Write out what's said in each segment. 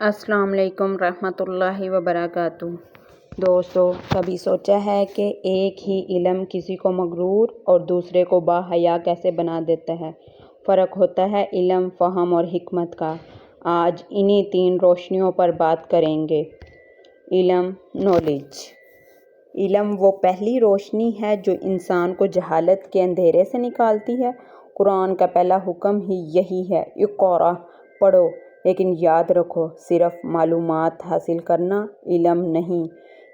السلام علیکم رحمۃ اللہ وبرکاتہ۔ دوستو، کبھی سوچا ہے کہ ایک ہی علم کسی کو مغرور اور دوسرے کو باحیا کیسے بنا دیتا ہے؟ فرق ہوتا ہے علم، فہم اور حکمت کا۔ آج انہی 3 روشنیوں پر بات کریں گے۔ علم، نالج۔ علم وہ پہلی روشنی ہے جو انسان کو جہالت کے اندھیرے سے نکالتی ہے۔ قرآن کا پہلا حکم ہی یہی ہے، اقرأ، پڑھو۔ لیکن یاد رکھو، صرف معلومات حاصل کرنا علم نہیں۔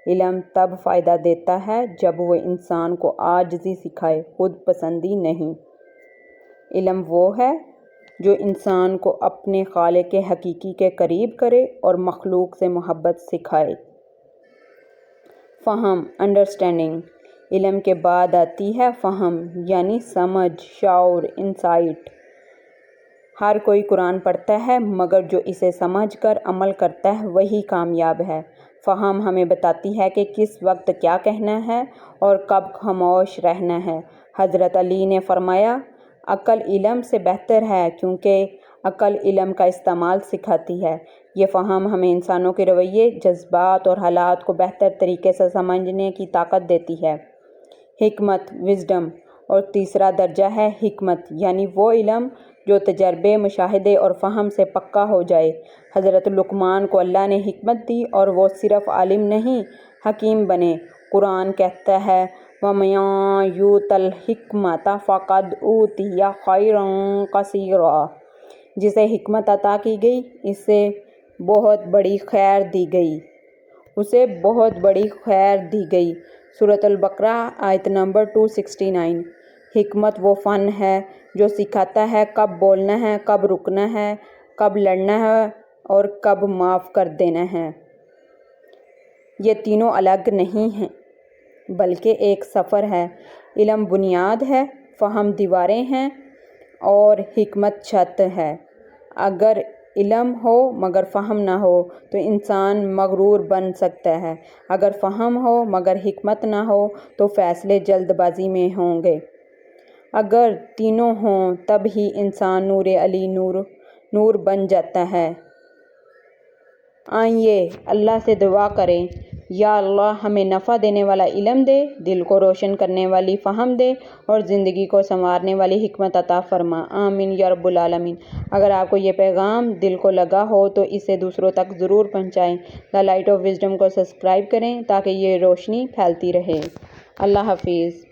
علم تب فائدہ دیتا ہے جب وہ انسان کو عاجزی سکھائے، خود پسندی نہیں۔ علم وہ ہے جو انسان کو اپنے خالق حقیقی کے قریب کرے اور مخلوق سے محبت سکھائے۔ فہم، انڈرسٹینڈنگ۔ علم کے بعد آتی ہے فہم، یعنی سمجھ، شعور، انسائٹ۔ ہر کوئی قرآن پڑھتا ہے، مگر جو اسے سمجھ کر عمل کرتا ہے وہی کامیاب ہے۔ فہم ہمیں بتاتی ہے کہ کس وقت کیا کہنا ہے اور کب خاموش رہنا ہے۔ حضرت علی نے فرمایا، عقل علم سے بہتر ہے کیونکہ عقل علم کا استعمال سکھاتی ہے۔ یہ فہم ہمیں انسانوں کے رویے، جذبات اور حالات کو بہتر طریقے سے سمجھنے کی طاقت دیتی ہے۔ حکمت، وژڈم۔ اور تیسرا درجہ ہے حکمت، یعنی وہ علم جو تجربے، مشاہدے اور فہم سے پکا ہو جائے۔ حضرت لقمان کو اللہ نے حکمت دی اور وہ صرف عالم نہیں، حکیم بنے۔ قرآن کہتا ہے، وَمَن یُؤْتَ الْحِکْمَةَ فَقَدْ أُوتِیَ خَیْرًا کَثِیرًا۔ جسے حکمت عطا کی گئی، اسے بہت بڑی خیر دی گئی۔ اسے بہت بڑی خیر دی گئی۔ سورۃ البقرہ، آیت نمبر 269۔ حکمت وہ فن ہے جو سکھاتا ہے کب بولنا ہے، کب رکنا ہے، کب لڑنا ہے اور کب معاف کر دینا ہے۔ یہ تینوں الگ نہیں ہیں، بلکہ ایک سفر ہے۔ علم بنیاد ہے، فہم دیواریں ہیں اور حکمت چھت ہے۔ اگر علم ہو مگر فہم نہ ہو تو انسان مغرور بن سکتا ہے۔ اگر فہم ہو مگر حکمت نہ ہو تو فیصلے جلد بازی میں ہوں گے۔ اگر تینوں ہوں تب ہی انسان نور علی نور بن جاتا ہے۔ آئیے اللہ سے دعا کریں، یا اللہ ہمیں نفع دینے والا علم دے، دل کو روشن کرنے والی فہم دے اور زندگی کو سنوارنے والی حکمت عطا فرما۔ آمین یا رب العالمین۔ اگر آپ کو یہ پیغام دل کو لگا ہو تو اسے دوسروں تک ضرور پہنچائیں۔ دا لائٹ آف وژڈم کو سبسکرائب کریں تاکہ یہ روشنی پھیلتی رہے۔ اللہ حافظ۔